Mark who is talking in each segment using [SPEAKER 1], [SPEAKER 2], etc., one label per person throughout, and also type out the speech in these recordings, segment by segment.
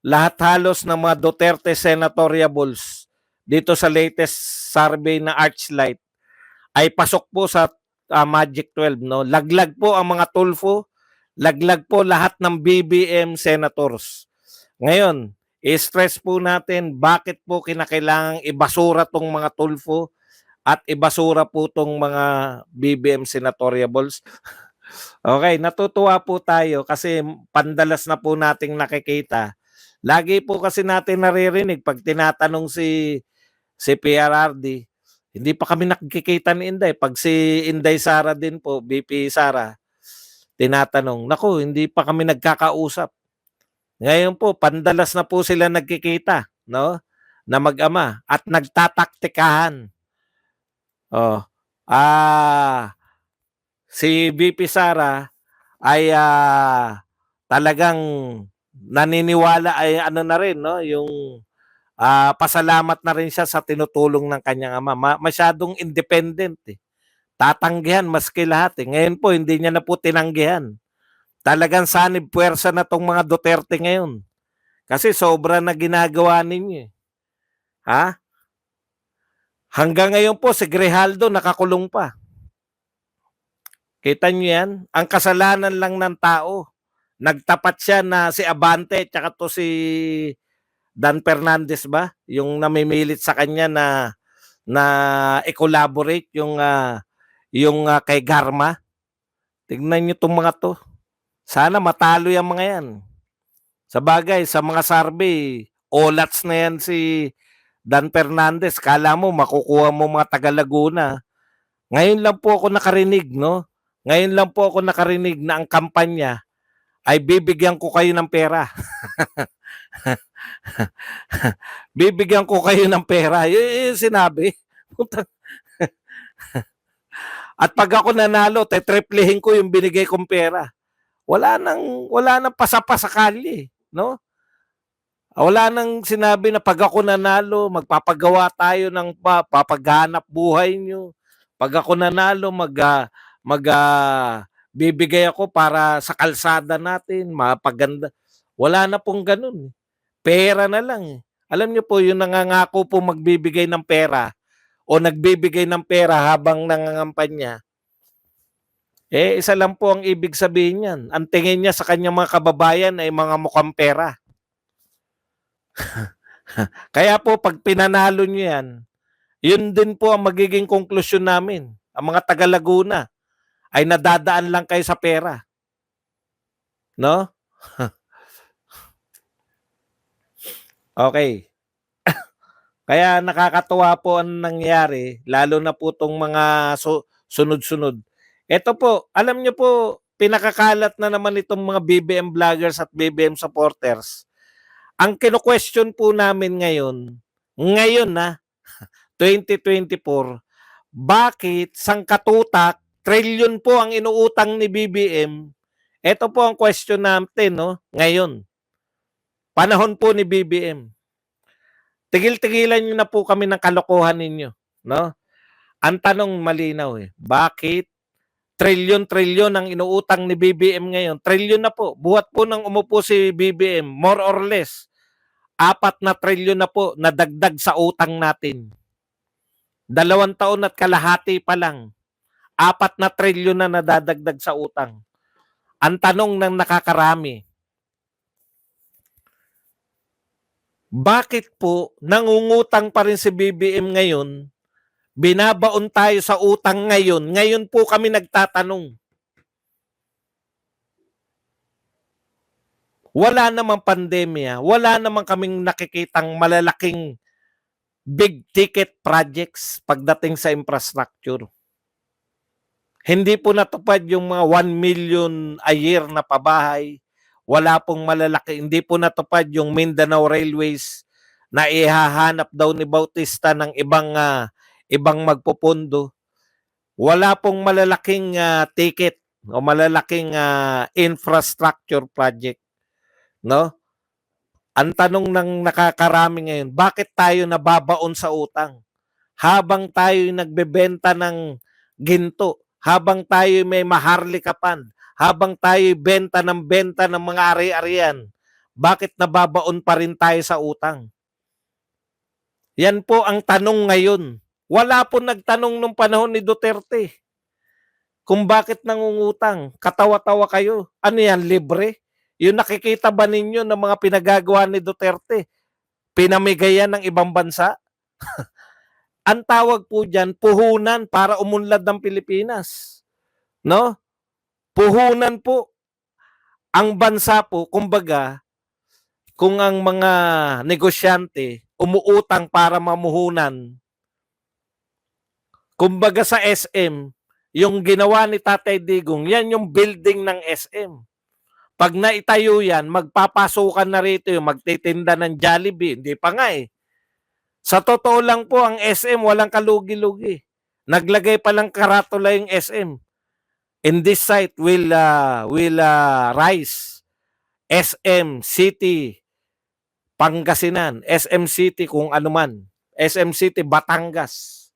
[SPEAKER 1] lahat halos ng mga Duterte senatoriables dito sa latest survey na Archlight ay pasok po sa Magic 12, no? Laglag po ang mga Tulfo, laglag po lahat ng BBM senators. Ngayon, i-stress po natin bakit po kinakailangang ibasura tong mga Tulfo at ibasura po tong mga BBM senatoriables. Okay, natutuwa po tayo kasi pandalas na po nating nakikita. Lagi po kasi natin naririnig pag tinatanong si PRRD, hindi pa kami nakikita ni Inday. Pag si Inday Sara din po, BP Sara, tinatanong, naku, hindi pa kami nagkakausap. Ngayon po, pandalas na po sila nagkikita, no? Na mag-ama at nagtataktikahan. Oh. Si BP Sara ay talagang naniniwala ay ano na rin, no? Yung pasalamat na rin siya sa tinutulong ng kanyang ama. Masyadong independent eh. Tatanggihan maski lahat eh. Ngayon po, hindi niya na po tinanggihan. Talagang sanib puwersa na tong mga Duterte ngayon. Kasi sobra na ginagawa ninyo eh. Ha? Hanggang ngayon po, si Grijaldo nakakulong pa. Kita niyo yan? Ang kasalanan lang ng tao. Nagtapat siya na si Abante tsaka to si Dan Fernandez ba? Yung namimilit sa kanya na i-collaborate yung kay Garma. Tignan niyo tong mga to. Sana matalo yung mga yan. Sa bagay, sa mga survey, olats na yan si Dan Fernandez. Kala mo makukuha mo mga taga Laguna. Ngayon lang po ako nakarinig, no? Ngayon lang po ako nakarinig na ang kampanya ay bibigyan ko kayo ng pera. Bibigyan ko kayo ng pera. Yung sinabi. At pag ako nanalo, tetriplehin ko yung binigay kong pera. Wala nang pasapasakali, no? Wala nang sinabi na pag ako nanalo, magpapagawa tayo ng papaghanap buhay nyo. Pag ako nanalo, bibigay ako para sa kalsada natin, mapaganda. Wala na pong ganun. Pera na lang. Alam niyo po, yung nangangako po magbibigay ng pera o nagbibigay ng pera habang nangangampanya, isa lang po ang ibig sabihin niyan. Ang tingin niya sa kanyang mga kababayan ay mga mukhang pera. Kaya po pag pinanalo niyo yan, yun din po ang magiging konklusyon namin. Ang mga taga Laguna ay nadadaan lang kayo sa pera. No? Okay. Kaya nakakatuwa po ang nangyari, lalo na po itong mga sunod-sunod. Ito po, alam niyo po, pinakakalat na naman itong mga BBM vloggers at BBM supporters. Ang kino-question po namin ngayon na 2024, bakit sangkatutak, trilyon po ang inuutang ni BBM? Ito po ang question natin, no? Ngayon. Panahon po ni BBM. Tigil-tigilan niyo na po kami ng kalokohan ninyo, no? Ang tanong malinaw eh, bakit trilyon-trilyon ang inuutang ni BBM ngayon? Trilyon na po. Buhat po nang umupo si BBM, more or less, 4 na trilyon na po na dagdag sa utang natin. 2 taon at kalahati pa lang, 4 na trilyon na nadadagdag sa utang. Ang tanong ng nakakarami, bakit po nangungutang pa rin si BBM ngayon? Binabaon tayo sa utang ngayon. Ngayon po kami nagtatanong. Wala namang pandemya. Wala namang kaming nakikitang malalaking big ticket projects pagdating sa infrastructure. Hindi po natupad yung mga 1 million a year na pabahay. Wala pong malalaki. Hindi po natupad yung Mindanao Railways na ihahanap daw ni Bautista ng ibang magpupundo. Wala pong malalaking ticket o malalaking infrastructure project, no? Ang tanong ng nakakarami ngayon, bakit tayo nababaon sa utang? Habang tayo nagbebenta ng ginto, habang tayo may maharlikapan, habang tayo benta ng mga ari-arian, bakit nababaon pa rin tayo sa utang? Yan po ang tanong ngayon. Wala po nagtanong nung panahon ni Duterte kung bakit nangungutang. Katawa-tawa kayo. Ano yan, libre? Yung nakikita ba ninyo ng mga pinagagawa ni Duterte? Pinamigay yan ng ibang bansa? Ang tawag po dyan, puhunan para umunlad ng Pilipinas. No? Puhunan po. Ang bansa po, kumbaga, kung ang mga negosyante umuutang para mamuhunan, kumbaga sa SM, yung ginawa ni Tatay Digong, yan yung building ng SM. Pag naitayo yan, magpapasukan na rito yung magtitinda ng Jollibee. Hindi pa nga eh. Sa totoo lang po, ang SM walang kalugi-lugi. Naglagay pa lang karatula yung SM. In this site will rise SM City Pangasinan, SM City kung ano man, SM City Batangas.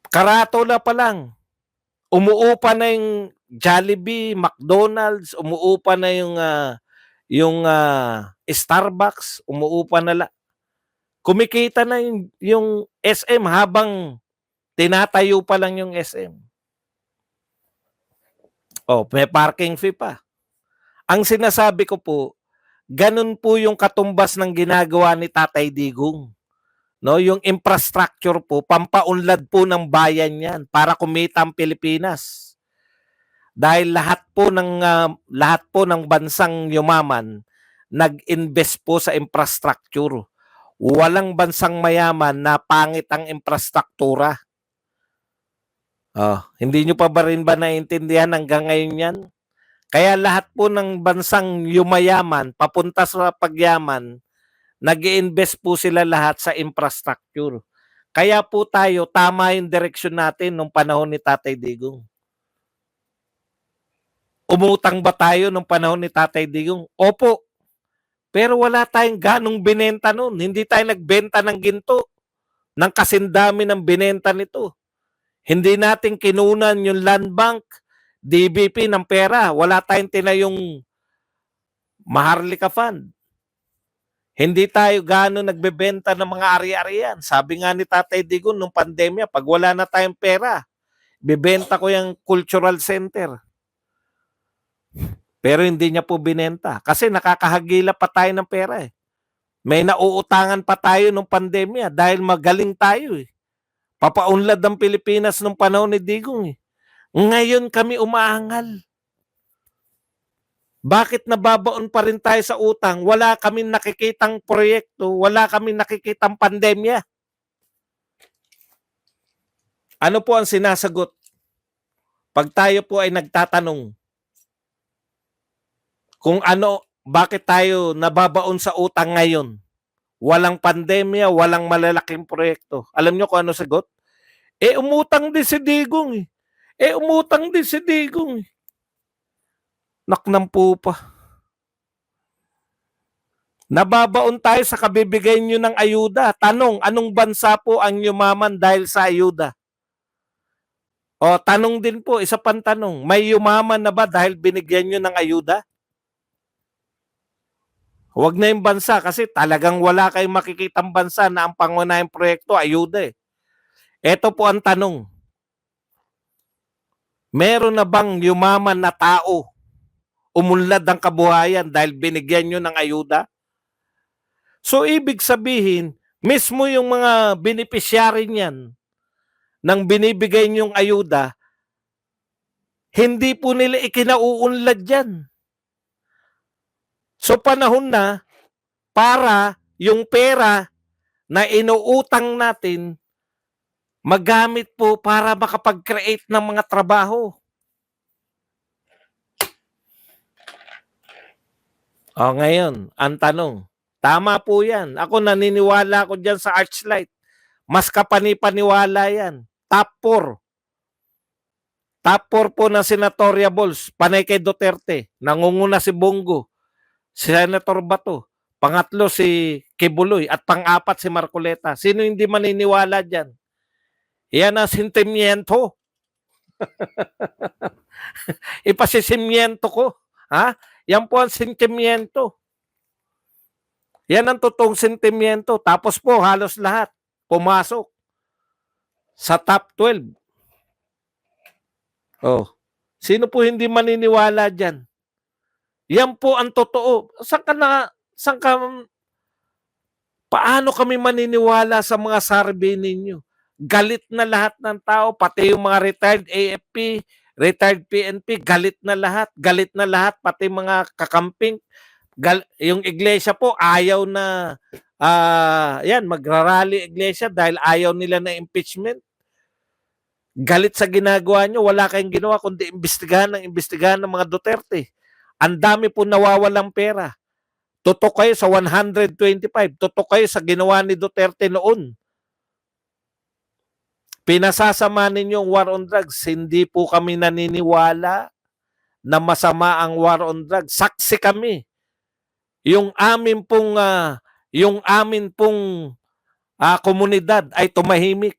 [SPEAKER 1] Karatula pa lang. Umuupa na yung Jollibee, McDonald's, umuupa na yung Starbucks, umuupa na kumikita na yung SM habang tinatayo pa lang yung SM. Oh, may parking fee pa. Ang sinasabi ko po, ganun po yung katumbas ng ginagawa ni Tatay Digong. No, yung infrastructure po, pampaunlad po ng bayan 'yan para kumita ang Pilipinas. Dahil lahat po ng bansang yumaman nag-invest po sa infrastructure. Walang bansang mayaman na pangit ang infrastruktura. Hindi nyo pa ba rin ba naiintindihan hanggang ngayon yan? Kaya lahat po ng bansang yumayaman, papunta sa pagyaman, nag-i-invest po sila lahat sa infrastructure. Kaya po tayo, tama yung direksyon natin nung panahon ni Tatay Digong. Umutang ba tayo nung panahon ni Tatay Digong? Opo. Pero wala tayong ganong binenta nun. Hindi tayo nagbenta ng ginto. Ng kasindami ng binenta nito. Hindi natin kinunan yung Land Bank, DBP ng pera. Wala tayong tinayong Maharlika Fund. Hindi tayo gano'n nagbebenta ng mga ari-arian. Sabi nga ni Tatay Digong nung pandemya, pag wala na tayong pera, bibenta ko yung cultural center. Pero hindi niya po binenta. Kasi nakakahagila pa tayo ng pera eh. May nauutangan pa tayo nung pandemya dahil magaling tayo eh. Papaunlad ang Pilipinas nung panahon ni Digong eh. Ngayon kami umaangal. Bakit nababaon pa rin tayo sa utang? Wala kaming nakikitang proyekto, wala kaming nakikitang pandemya. Ano po ang sinasagot? Pag tayo po ay nagtatanong kung ano, bakit tayo nababaon sa utang ngayon? Walang pandemya, walang malalaking proyekto. Alam nyo kung ano sagot? Umutang din si Digong eh. Umutang din si Digong eh. Naknampo pa. Nababaon tayo sa kabibigay nyo ng ayuda. Tanong, anong bansa po ang yumaman dahil sa ayuda? O, tanong din po, isa pang tanong, may yumaman na ba dahil binigyan nyo ng ayuda? Huwag na yung bansa kasi talagang wala kayong makikitang bansa na ang pangunahing proyekto, ayuda eh. Ito po ang tanong. Meron na bang yumaman na tao umunlad ang kabuhayan dahil binigyan nyo ng ayuda? So, ibig sabihin, mismo yung mga beneficiary niyan nang binibigay nyong ayuda, hindi po nila ikinauunlad yan. So, panahon na para yung pera na inuutang natin magamit po para makapag-create ng mga trabaho. O, ngayon, ang tanong, tama po yan. Ako naniniwala ko dyan sa Archlight. Mas kapani-paniwala yan. Top 4. Top 4 po ng senatorial balls. Panay kay Duterte. Nangunguna si Bongo. Si Senator Bato. Pangatlo si Kibuloy. At pang-apat si Marcoleta. Sino hindi maniniwala dyan? Yan ang sentimiento. Ipasisimiento ko. Ha? Yan po ang sentimiento. Yan ang totoong sentimiento. Tapos po, halos lahat pumasok sa top 12. Oh. Sino po hindi maniniwala dyan? Yan po ang totoo. Paano kami maniniwala sa mga survey ninyo? Galit na lahat ng tao, pati yung mga retired AFP, retired PNP, galit na lahat, pati mga kakamping. Yung iglesia po, ayaw na, magrarally iglesia dahil ayaw nila na impeachment. Galit sa ginagawa nyo, wala kayong ginawa kundi imbestigahan ng mga Duterte. Ang dami po nawawalang pera. Tutok kayo sa 125. Tutok kayo sa ginawa ni Duterte noon. Pinasasama ninyo ang war on drugs. Hindi po kami naniniwala na masama ang war on drugs. Saksi kami. Yung amin pong komunidad ay tumahimik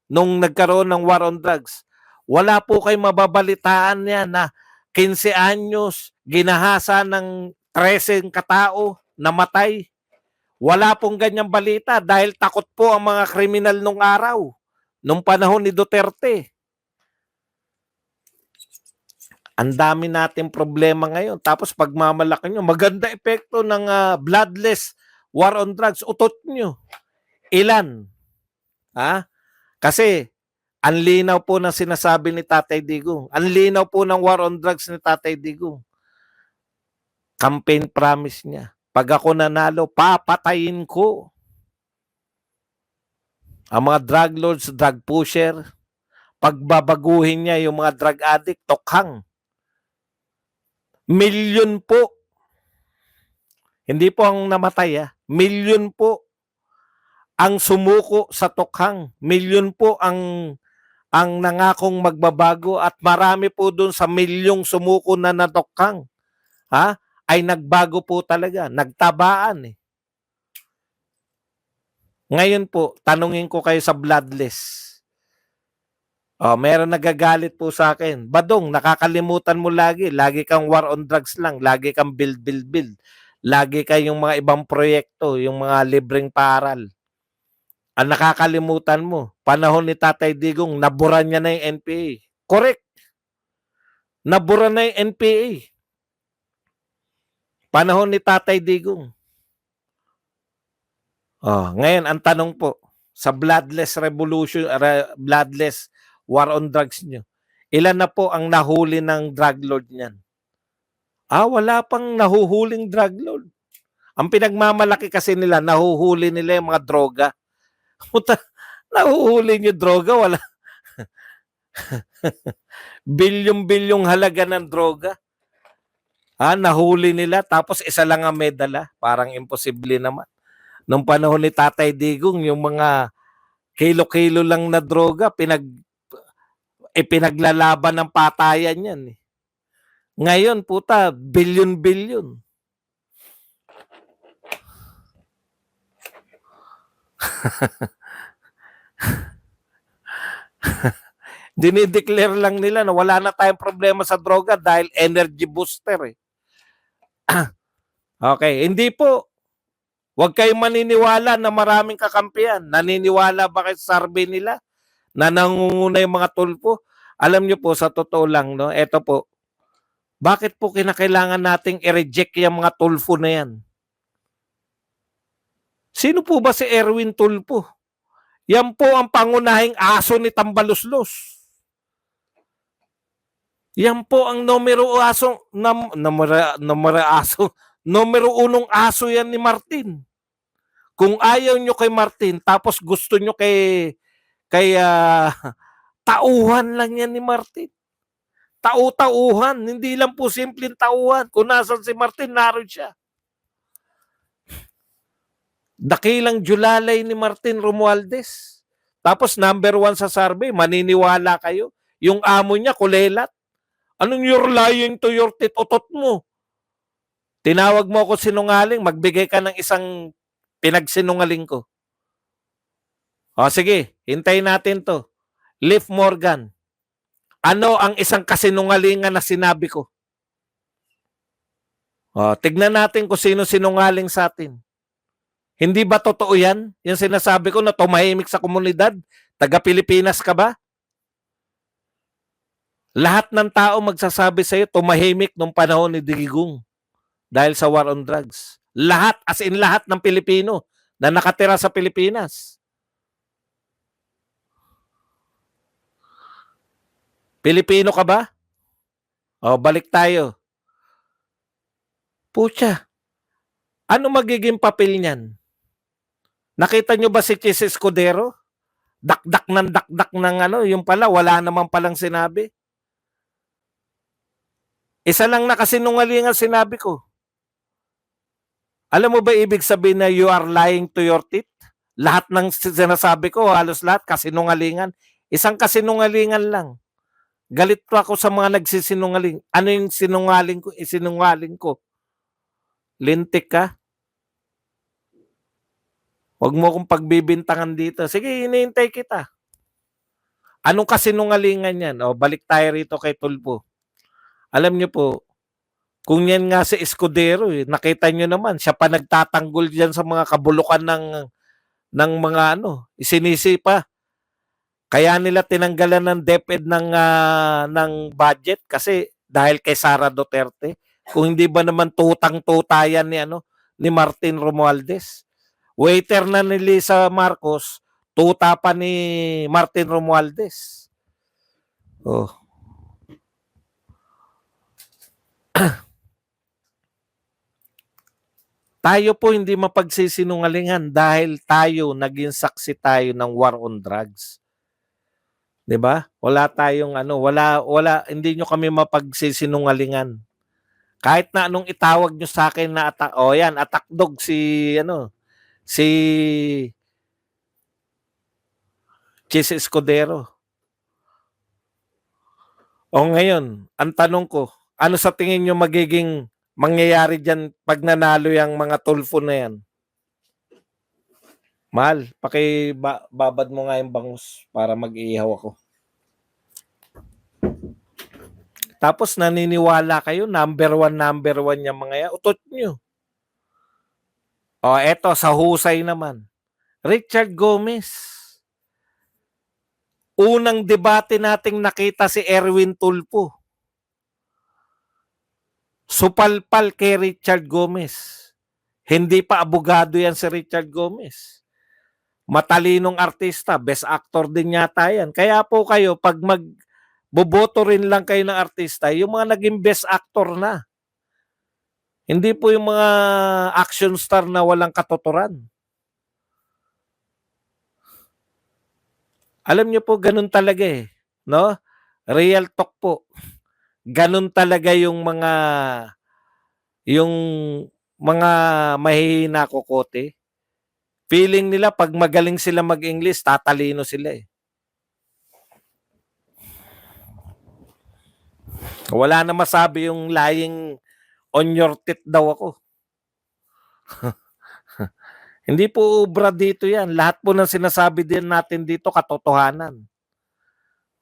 [SPEAKER 1] nung nagkaroon ng war on drugs. Wala po kayo mababalitaan yan na 15 anyos, ginahasa ng 13 katao, namatay. Wala pong ganyang balita dahil takot po ang mga kriminal nung araw, nung panahon ni Duterte. Ang dami nating problema ngayon. Tapos pagmamalaki nyo, maganda epekto ng bloodless war on drugs. Utot nyo. Ilan? Kasi ang linaw po ng sinasabi ni Tatay Digong. Ang linaw po ng war on drugs ni Tatay Digong. Campaign promise niya. Pag ako nanalo, papatayin ko ang mga drug lords, drug pusher. Pagbabaguhin niya yung mga drug addict, tokhang. Milyon po. Hindi po ang namatay, milyon po ang sumuko sa tokhang. Milyon po ang nangakong magbabago at marami po doon sa milyong sumuko na natokhang. Ay nagbago po talaga, nagtabaan. Ngayon po, tanungin ko kayo sa bloodless. Meron nagagalit po sa akin. Badong, nakakalimutan mo lagi kang war on drugs lang, lagi kang build. Lagi kayong mga ibang proyekto, yung mga libreng paral. Ang nakakalimutan mo, panahon ni Tatay Digong, nabura niya na yung NPA. Correct. Nabura na yung NPA. Panahon ni Tatay Digong. Ngayon, ang tanong po, sa bloodless revolution, bloodless war on drugs nyo, ilan na po ang nahuli ng drug lord niyan? Wala pang nahuhuling drug lord. Ang pinagmamalaki kasi nila, nahuhuli nila yung mga droga. Nahuhuli nyo droga, wala. Bilyong-bilyong halaga ng droga. Nahuli nila, tapos isa lang ang medala. Parang imposible naman. Nung panahon ni Tatay Digong, yung mga kilo-kilo lang na droga, pinaglalaban ng patayan yan. Ngayon, puta, bilyon-bilyon. Dinideclare lang nila na wala na tayong problema sa droga dahil energy booster. Okay, hindi po. Huwag kayong maniniwala na maraming kakampihan. Naniniwala ba kayo sa survey nila na nangunguna yung mga tulpo? Alam nyo po, sa totoo lang, no? Ito po, bakit po kinakailangan nating i-reject yung mga tulfo na yan? Sino po ba si Erwin Tulfo? Yan po ang pangunahing aso ni Tambaluslos. Yan po ang numero unong aso yan ni Martin. Kung ayaw nyo kay Martin, tapos gusto nyo kay tauhan lang yan ni Martin. Tauhan, hindi lang po simpleng tauhan. Kung nasan si Martin, naroon siya. Dakilang Julalay ni Martin Romualdez. Tapos number 1 sa survey, maniniwala kayo. Yung amo niya, kulelat. Anong you're lying to your titotot mo? Tinawag mo ako sinungaling, magbigay ka ng isang pinagsinungaling ko. Sige, hintayin natin to. Liv Morgan, ano ang isang kasinungalingan na sinabi ko? Tignan natin kung sino sinungaling sa atin. Hindi ba totoo yan? Yung sinasabi ko na tumahimik sa komunidad? Taga-Pilipinas ka ba? Lahat ng tao magsasabi sa'yo tumahimik nung panahon ni Digong dahil sa war on drugs. Lahat, as in lahat ng Pilipino na nakatira sa Pilipinas. Pilipino ka ba? Balik tayo. Pucha, ano magiging papel niyan? Nakita nyo ba si Chis Escudero? Dakdak ng yung pala, wala naman palang sinabi. Isa lang na kasinungaling ang sinabi ko. Alam mo ba ibig sabihin na you are lying to your teeth? Lahat ng sinasabi ko, halos lahat, kasinungalingan. Isang kasinungalingan lang. Galit ko ako sa mga nagsisinungaling. Ano yung sinungaling ko? Isinungaling ko. Lintik ka? Huwag mo akong pagbibintangan dito. Sige, hinihintay kita. Anong kasinungalingan yan? Balik tayo rito kay Tulfo. Alam niyo po, kung yan nga si Escudero, nakita niyo naman, siya pa nagtatanggol diyan sa mga kabulukan ng mga isinisi pa. Kaya nila tinanggalan ng DepEd ng budget kasi dahil kay Sara Duterte. Kung hindi ba naman tutang-tuta yan ni Martin Romualdez. Waiter na ni Lisa Marcos, tuta pa ni Martin Romualdez. Tayo po hindi mapagsisinungalingan dahil tayo naging saksi tayo ng war on drugs. 'Di ba? Wala tayong wala hindi nyo kami mapagsisinungalingan. Kahit na anong itawag nyo sa akin na attack, yan, attack dog si Chis Escudero. Ngayon, ang tanong ko, ano sa tingin nyo magiging mangyayari dyan pag nanalo yung mga Tulfo na yan? Mahal, babad mo nga yung bangus para mag-iihaw ako. Tapos naniniwala kayo, number one yung mga yan. Utot nyo. Eto, sa husay naman. Richard Gomez. Unang debate nating nakita si Erwin Tulfo. Supalpal kay Richard Gomez. Hindi pa abogado yan si Richard Gomez. Matalinong artista, best actor din yata yan. Kaya po kayo, pag boboto rin lang kayo ng artista, yung mga naging best actor na. Hindi po yung mga action star na walang katuturan. Alam niyo po, ganun talaga no? Real talk po. Ganun talaga yung mga mahihina kokote. Feeling nila pag magaling sila mag-English, tatalino sila Wala na masabi yung lying on your teeth daw ako. Hindi po ubra dito yan. Lahat po ng sinasabi din natin dito, katotohanan.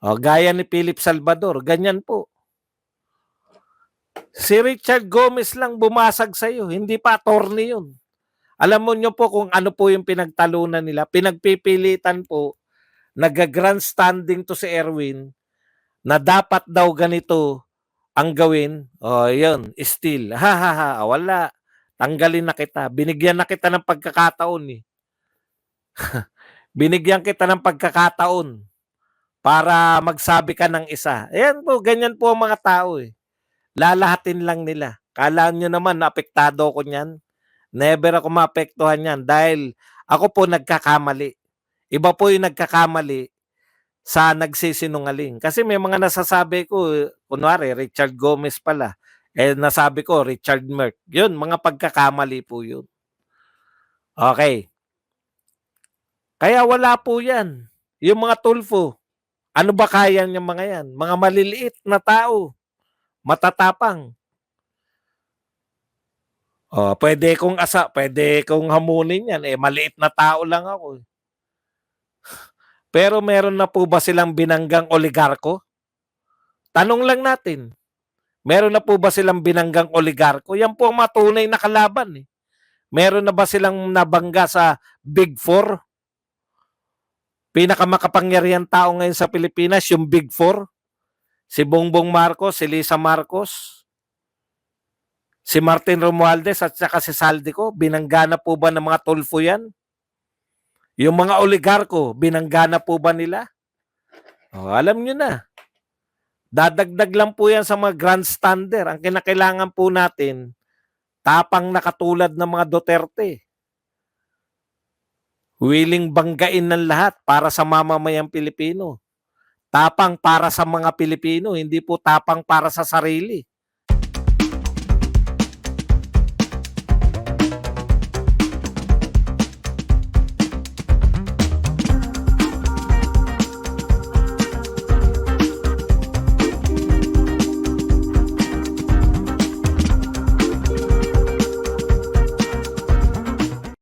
[SPEAKER 1] Gaya ni Philip Salvador, ganyan po. Si Richard Gomez lang bumasag sa'yo. Hindi pa attorney yun. Alam mo nyo po kung ano po yung pinagtalunan nila. Pinagpipilitan po, nag-grandstanding to si Erwin na dapat daw ganito ang gawin. Yun, still. Wala. Tanggalin na kita. Binigyan na kita ng pagkakataon Binigyan kita ng pagkakataon para magsabi ka ng isa. Ayan po, ganyan po ang mga tao Lalahatin lang nila. Kala nyo naman naapektado ako niyan. Never ako maapektuhan niyan dahil ako po nagkakamali. Iba po yung nagkakamali sa nagsisinungaling. Kasi may mga nasasabi ko, kunwari, Richard Gomez pala. Nasabi ko, Richard Merck. Yun, mga pagkakamali po yun. Okay. Kaya wala po yan. Yung mga Tulfo, ano ba kaya niyang mga yan? Mga maliliit na tao. Matatapang. Pwede kong hamunin yan. Maliit na tao lang ako. Pero meron na po ba silang binanggang oligarko? Tanong lang natin. Meron na po ba silang binanggang oligarko? Yan po ang matunay na kalaban. Eh. Meron na ba silang nabangga sa Big Four? Pinakamakapangyarihan tao ngayon sa Pilipinas, yung Big Four. Si Bongbong Marcos, si Lisa Marcos, si Martin Romualdez at saka si Saldico. Binangga na po ba ng mga tulfo yan? Yung mga oligarko, binangga na po ba nila? Alam nyo na. Dadagdag lang po yan sa mga grandstander. Ang kinakailangan po natin, tapang na katulad ng mga Duterte. Willing banggain ng lahat para sa mamamayang Pilipino. Tapang para sa mga Pilipino, hindi po tapang para sa sarili.